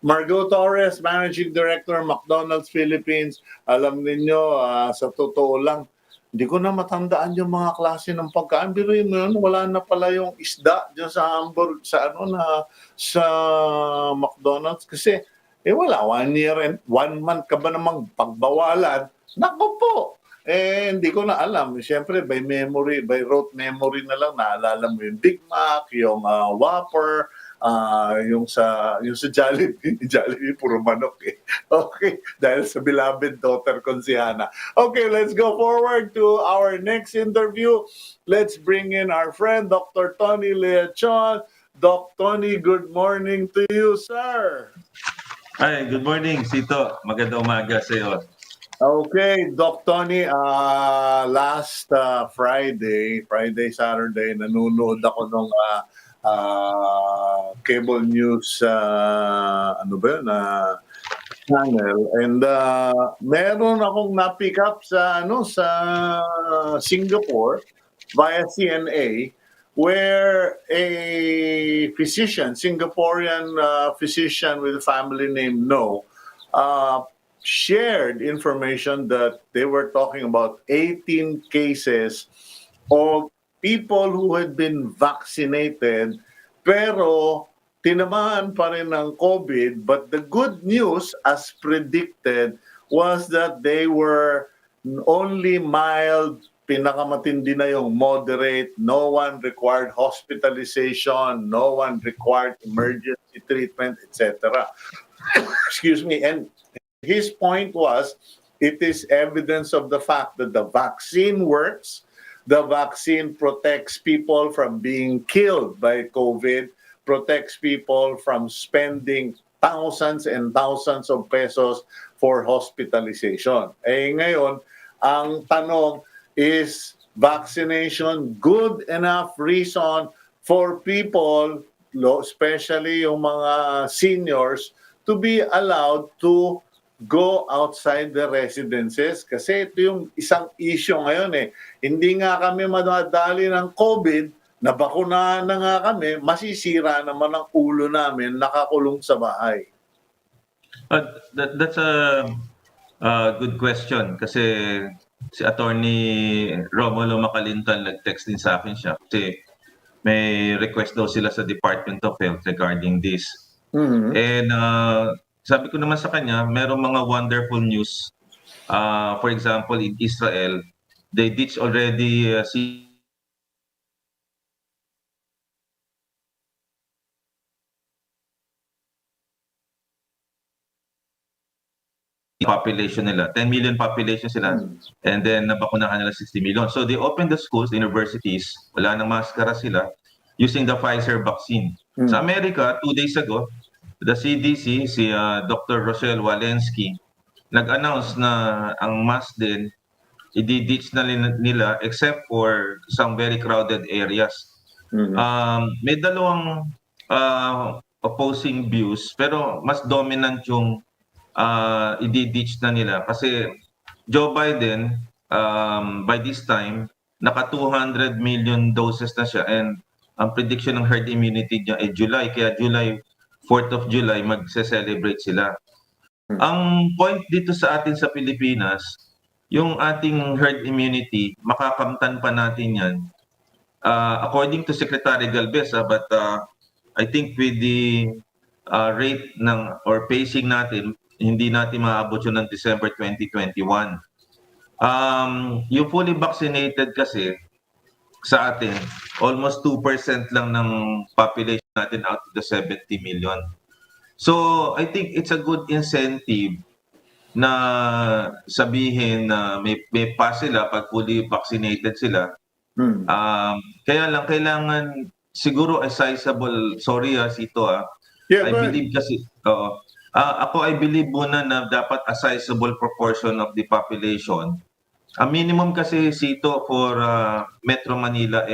Margot Torres, Managing Director, McDonald's Philippines. Alam niyo, sa totoo lang, hindi ko na matandaan yung mga klase ng pagkain. Biruin mo yun, wala na pala yung isda dyan sa Hamburg, sa sa McDonald's. Kasi, wala, 1 year and 1 month ka ba namang pagbawalan? Naku po! Hindi ko na alam. Siyempre, by rote memory na lang, naalala mo yung Big Mac, yung Whopper, yung sa Jollibee. Jollibee, puro manok eh. Okay, dahil sa beloved daughter kong si Hannah. Okay, let's go forward to our next interview. Let's bring in our friend, Dr. Anthony Leachon. Doc Tony, good morning to you, sir. Hi, good morning, Cito. Magandang umaga sa iyo. Okay, Doc Tony, last Friday, Saturday, nanonood ako ng cable news, channel, and meron akong na-pick up sa Singapore via CNA, where a physician, Singaporean physician with a family name No, shared information that they were talking about 18 cases of people who had been vaccinated pero tinamaan pa rin ng COVID. But the good news, as predicted, was that they were only mild, pinakamatindi na yung moderate, no one required hospitalization, no one required emergency treatment, etc. Excuse me. And his point was, it is evidence of the fact that the vaccine works. The vaccine protects people from being killed by COVID, protects people from spending thousands and thousands of pesos for hospitalization. Ngayon, ang tanong is, vaccination good enough reason for people, especially yung mga seniors, to be allowed to go outside the residences? Kasi ito yung isang issue ngayon eh. Hindi nga kami madali ng COVID, nabakunahan na nga kami, masisira naman ang ulo namin, nakakulong sa bahay. That's a good question kasi si Attorney Romulo Macalintan nag-text din sa akin siya kasi may request daw sila sa Department of Health regarding this. Mm-hmm. And sabi ko naman sa kanya, merong mga wonderful news. For example, in Israel, they ditched already population nila. 10 million population sila. And then, nabakunahan nila 60 million. So, they opened the schools, the universities, wala nang maskara sila, using the Pfizer vaccine. Sa America, 2 days ago, the CDC, si Dr. Rochelle Walensky, nag-announce na ang mask din, i-ditch na nila except for some very crowded areas. May dalawang opposing views, pero mas dominant yung i-ditch na nila. Kasi Joe Biden, by this time, naka 200 million doses na siya, and ang prediction ng herd immunity niya ay July, kaya 4th of July, magse-celebrate sila. Ang point dito sa atin sa Pilipinas, yung ating herd immunity, makakamtan pa natin yan. According to Secretary Galvez, but I think with the rate or pacing natin, hindi natin maabot yun ng December 2021. Yung fully vaccinated kasi, sa atin, almost 2% lang ng population natin out of the 70 million. So, I think it's a good incentive na sabihin na may pass sila pag fully vaccinated sila. Kaya lang kailangan siguro a sizable, sorry Sito Yeah, I go ahead. believe kasi, oo. Ako I believe muna na dapat a sizable proportion of the population. Ang minimum kasi Sito for Metro Manila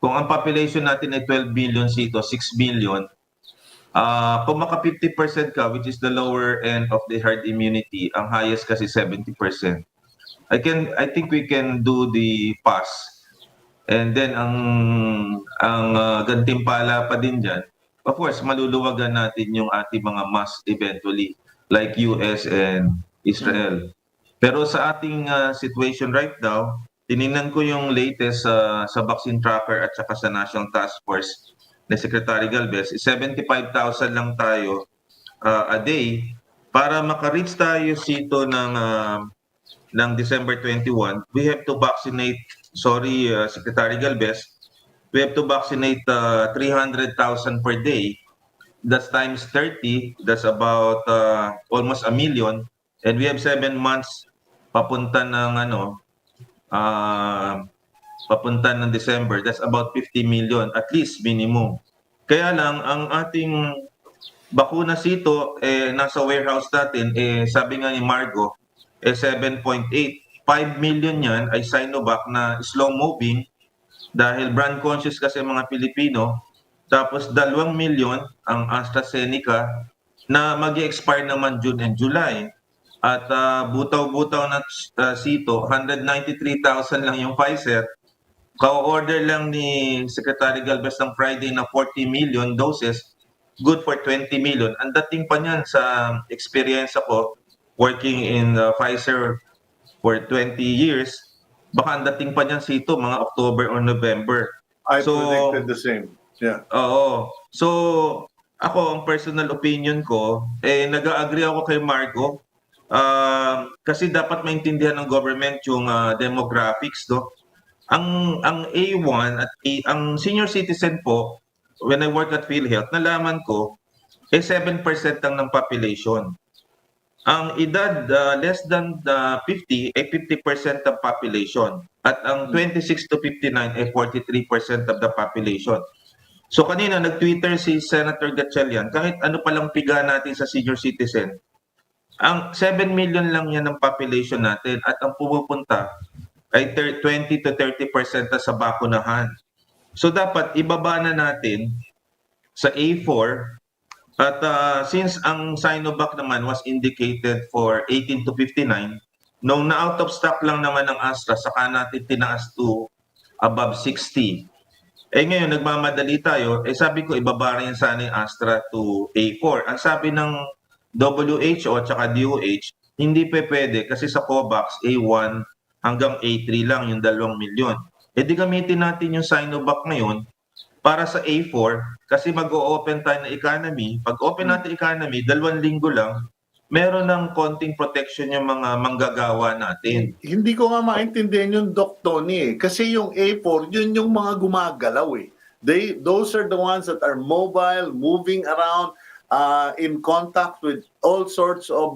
kung ang population natin ay 12 billion Sito, 6 billion. Kung maka 50% ka, which is the lower end of the herd immunity, ang highest kasi 70%. I think we can do the pass. And then ang gantimpala pa din diyan, of course maluluwagan natin yung ating mga mass eventually like US and Israel. Pero sa ating situation right now, tiningnan ko yung latest sa vaccine tracker at saka sa National Task Force ni Secretary Galvez, 75,000 lang tayo a day para maka-reach tayo Sito ng December 21. We have to vaccinate, sorry Secretary Galvez, we have to vaccinate 300,000 per day. That's times 30, that's about almost 1 million, and we have 7 months papunta ng papunta ng December. That's about 50 million at least minimum. Kaya lang ang ating bakuna Sito nasa warehouse natin sabi nga ni Margot 7.8, 5 million yan ay Sinovac na slow moving dahil brand conscious kasi mga Pilipino. Tapos 2 milyon ang AstraZeneca na mag-expire naman June and July. At butaw-butaw na Sito, 193,000 lang yung Pfizer. Ka-order lang ni Secretary Galvez ng Friday na 40 million doses, good for 20 million. Ang dating pa niyan sa experience ko working in Pfizer for 20 years, baka ang dating pa niyan Sito mga October or November. I predicted the same. Yeah. Oo. So, ako, ang personal opinion ko, nag-agree ako kay Margot. Kasi dapat maintindihan ng government yung demographics, no? Ang A1 at ang senior citizen po, when I work at PhilHealth, nalaman ko, 7% lang ng population. Ang edad less than 50 ay 50% of population. At ang 26 to 59 ay 43% of the population. So kanina nag-Twitter si Senator Gatchalian, kahit ano palang piga natin sa senior citizen, ang 7 million lang yan ang population natin at ang pumupunta ay 20 to 30% na sa bakunahan. So dapat ibaba na natin sa A4 at since ang Sinovac naman was indicated for 18 to 59, nung na-out of stock lang naman ng Astra, saka natin tinaas to above 60. Ngayon, nagmamadali tayo, sabi ko, ibaba rin sana yung Astra to A4. Ang sabi ng WHO at saka DOH, hindi pwede kasi sa COVAX, A1 hanggang A3 lang yung 2 milyon. Di gamitin natin yung Sinovac ngayon para sa A4 kasi mag-o-open tayo ng economy. Pag open natin economy, 2 linggo lang, meron ng konting protection yung mga manggagawa natin. Hindi ko nga maintindihan yung Doc Tony kasi yung A4, yun yung mga gumagalaw Those are the ones that are mobile, moving around, in contact with all sorts of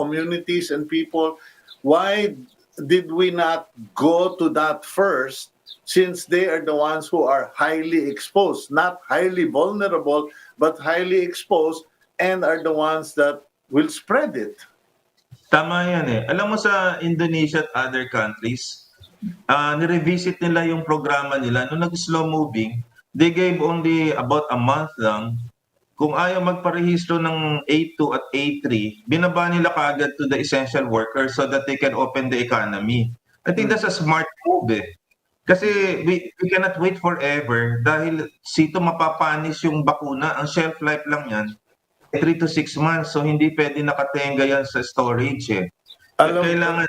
communities and people. Why did we not go to that first since they are the ones who are highly exposed, not highly vulnerable, but highly exposed and are the ones that will spread it. Tama yan Alam mo sa Indonesia at other countries, nirevisit nila yung programa nila. Nung nag-slow moving, they gave only about a month lang. Kung ayaw magparehistro ng A2 at A3, binaba nila kaagad to the essential workers so that they can open the economy. I think that's a smart move Kasi we cannot wait forever dahil Sito mapapanis yung bakuna. Ang shelf life lang yan 3 to 6 months, so hindi pwede nakatenga yan sa storage Kailangan...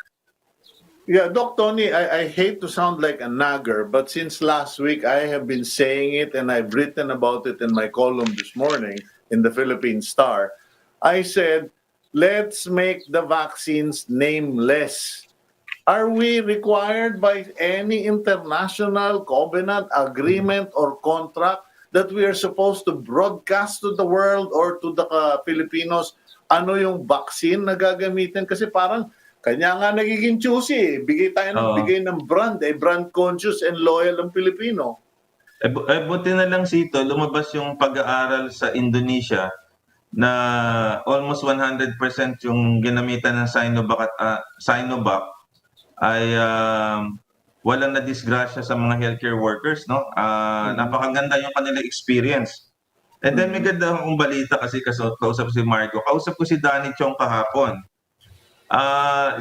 Yeah, Doc Tony, I hate to sound like a nagger, but since last week I have been saying it and I've written about it in my column this morning in the Philippine Star. I said, let's make the vaccines nameless. Are we required by any international covenant, agreement, or contract that we are supposed to broadcast to the world or to the Filipinos ano yung vaccine na gagamitin? Kasi parang Kanya nga nagiging choosy. Bigay tayo ng Oo. bigay ng brand. Brand conscious and loyal ang Pilipino. Buti na lang Sito, lumabas yung pag-aaral sa Indonesia na almost 100% yung ginamitan ng Sinovac ay walang nadisgrasya sa mga healthcare workers, no? Napakaganda yung kanilang experience. And then may ganda akong balita kasi kausap si Margot. Kausap ko si Danny Chong kahapon.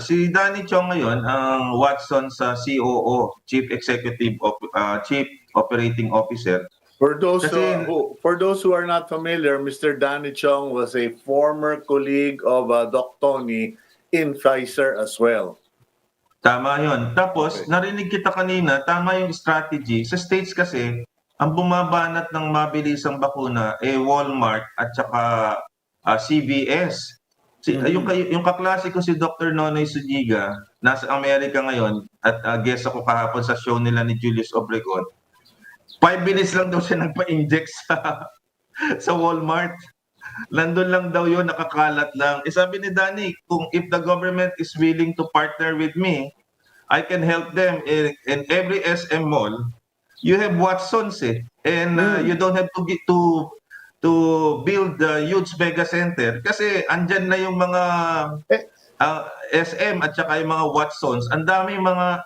Si Danny Chong ngayon ang Watson sa COO, Chief Operating Officer. For those Kasi- who are not familiar, Mr. Danny Chong was a former colleague of Doc Tony in Pfizer as well. Tama 'yon. Tapos Okay. narinig kita kanina, tama yung strategy. Sa States kasi, ang bumabanat ng mabilisang bakuna Walmart at saka CVS. Yung kaklase ko si Dr. Nonoy Sujiga, nasa Amerika ngayon at guest ako kahapon sa show nila ni Julius Obregon. 5 minutes lang daw siya nagpa-inject sa Walmart. Nandun lang daw yun, nakakalat lang. Sabi ni Danny, kung if the government is willing to partner with me, I can help them in every SM mall. You have Watsons and you don't have to build the huge mega center kasi andyan na yung mga SM at saka yung mga Watsons. Ang dami mga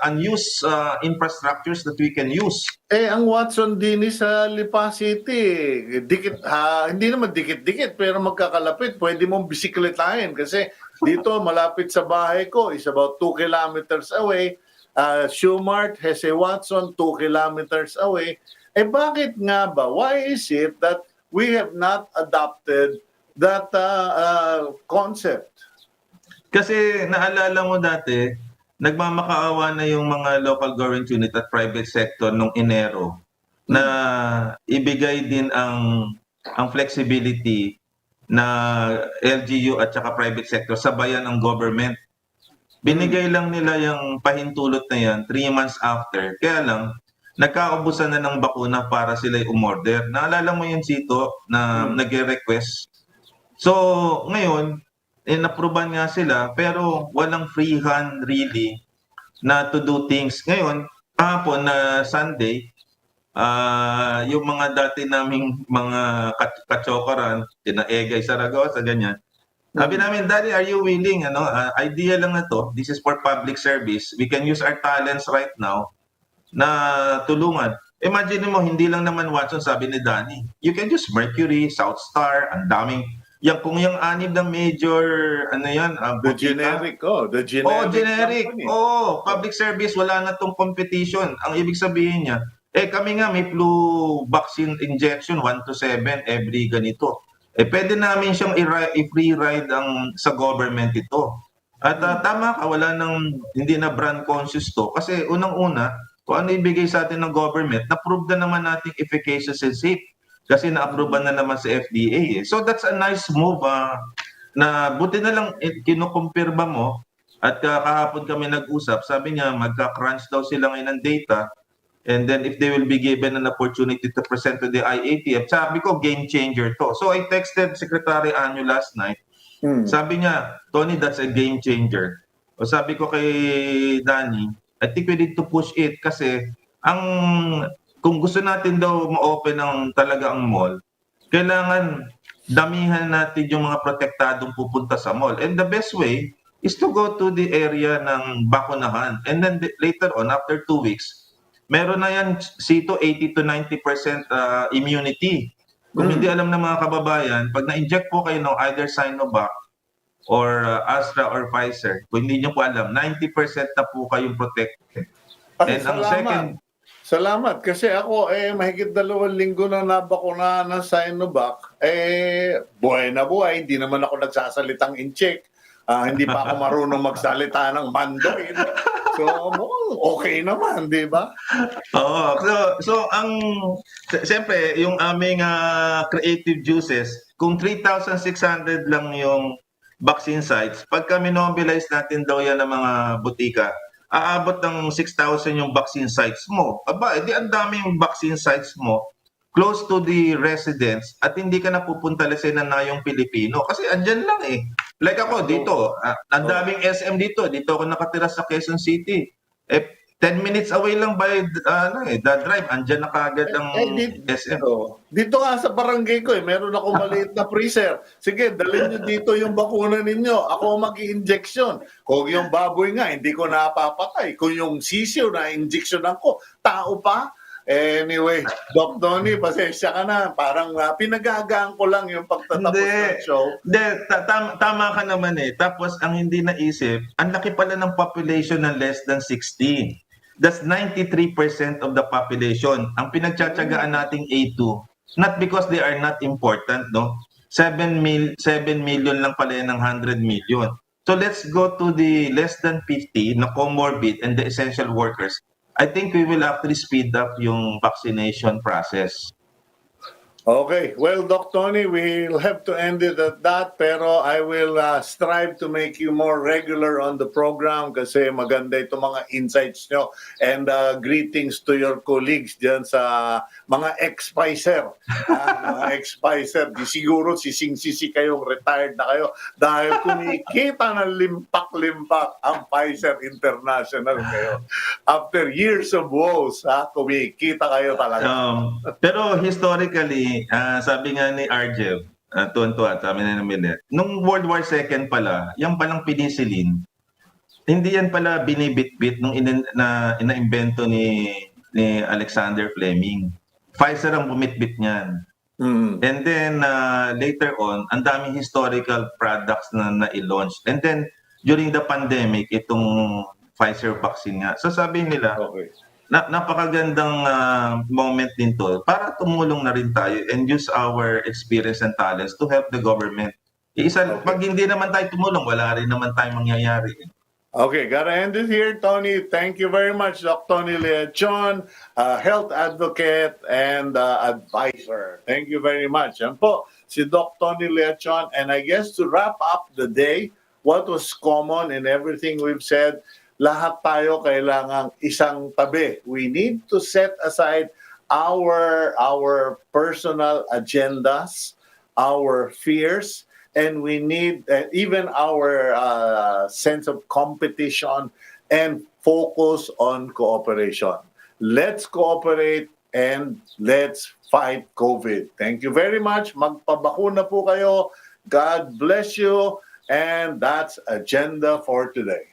unused infrastructures that we can use. Ang Watson din sa Lipa City, hindi naman dikit-dikit pero magkakalapit. Pwede mong bisikletahin kasi dito malapit sa bahay ko is about 2 kilometers away. Shoemart has a Watson 2 kilometers away. Bakit nga ba? Why is it that we have not adopted that concept? Kasi naalala mo dati, nagmamakaawa na yung mga local government unit at private sector nung Enero na ibigay din ang flexibility na LGU at saka private sector sabayan ng government. Binigay lang nila yung pahintulot na yan 3 months after. Kaya lang, nagkaubusan na ng bakuna para sila umorder. Naalala mo yun, Cito, na nag-request. So, ngayon, in-approvean nga sila pero walang free hand really na to do things. Ngayon, kahapon na Sunday, yung mga dati naming mga kachokaran, sina Egay Saragosa, ganyan. Sabi namin, Daddy, are you willing? Idea lang na to. This is for public service. We can use our talents right now na tulungan. Imagine mo, hindi lang naman Watson, sabi ni Danny. You can use Mercury, South Star, ang daming kung yung anib ng major, The generic. generic. Company. Public service, wala na tong competition. Ang ibig sabihin niya, kami nga may flu vaccine injection 1 to 7 every ganito. Pwede namin siyang i-free ride sa government ito. At tama ka, hindi na brand conscious to. Kasi unang-una, kung ano ibigay sa atin ng government, na-prove na naman natin efficacious and safe. Kasi na-approve na naman sa FDA. So that's a nice move na buti na lang kinukumpirma mo at kahapon kami nag-usap. Sabi niya magka-crunch daw sila ngayon ng data and then if they will be given an opportunity to present to the IATF, sabi ko game changer to. So I texted Secretary Anyo last night. Sabi niya, Tony, that's a game changer. O sabi ko kay Danny, I think we need to push it kasi kung gusto natin daw ma-open talaga ang mall, kailangan damihan natin yung mga protektadong pupunta sa mall. And the best way is to go to the area ng bakunahan. And then later on, after 2 weeks, meron na yan, Cito, 80 to 90% immunity. Kung hindi alam ng mga kababayan, pag na-inject po kayo ng either Sinovac or Astra or Pfizer, kung hindi nyo po alam, 90% na po kayong protected. And ang second, Salamat. Kasi ako, mahigit 2 linggo na nabakuna ng Sinovac. Buhay na buhay. Hindi naman ako nagsasalitang in-check. Hindi pa ako marunong magsalita ng Mandarin. So, okay naman, di ba? Oo. So siyempre, yung aming creative juices, kung 3,600 lang yung vaccine sites, pagka minobilize natin daw yan ng mga butika, aabot ng 6,000 yung vaccine sites mo. Edi ang dami yung vaccine sites mo close to the residents at hindi ka na pupunta na yung Pilipino kasi andyan lang Like ako dito, ang daming SM dito. Dito ako nakatira sa Quezon City. 10 minutes away lang by the drive. Andiyan na kaagad ang SM. Dito nga sa barangay ko, meron akong maliit na freezer. Sige, dalhin nyo dito yung bakuna ninyo. Ako mag-i-injection. Kung yung baboy nga, hindi ko napapatay. Kung yung sisiw na injeksyonan ko, tao pa. Anyway, Doc Tony, pasensya ka na. Parang pinagagaan ko lang yung pagtatapos ng show. Hindi, tama ka naman eh. Tapos ang hindi naisip, ang laki pala ng population ng less than 60. That's 93% of the population. Ang pinagtsatsagaan nating A2, not because they are not important, no? 7 million lang pala yan ng 100 million. So let's go to the less than 50 na comorbid and the essential workers. I think we will actually speed up yung vaccination process. Okay. Well, Doc Tony, we'll have to end it at that. Pero I will strive to make you more regular on the program kasi maganda itong mga insights nyo. And greetings to your colleagues dyan sa mga ex-Pfizer. Mga ex-Pfizer. Di siguro sising-sisi kayong retired na kayo dahil kumikita ng limpak-limpak ang Pfizer International kayo. After years of woes, kumikita kayo talaga. Pero historically, sabi nga ni Arjev, tuwan-tuwa, sabi na namin, nung World War II pala, yung palang penicillin, hindi yan pala binibit-bit nung ina-invento ni Alexander Fleming. Pfizer ang bumitbit niyan. And then later on, ang daming historical products na na-launch. And then during the pandemic, itong Pfizer vaccine nga. So sabi nila, napakagandang moment din to para tumulong na rin tayo and use our experience and talents to help the government. Pag hindi naman tayo tumulong, wala rin naman tayong mangyayari. Okay, gotta end it here, Tony. Thank you very much, Dr. Anthony Leachon, health advocate and advisor. Thank you very much. Yan po, si Dr. Anthony Leachon. And I guess to wrap up the day, what was common in everything we've said, lahat tayo kailangang isang tabi. We need to set aside our personal agendas, our fears, and we need even our sense of competition and focus on cooperation. Let's cooperate and let's fight COVID. Thank you very much. Magpabakuna po kayo. God bless you. And that's Agenda for Today.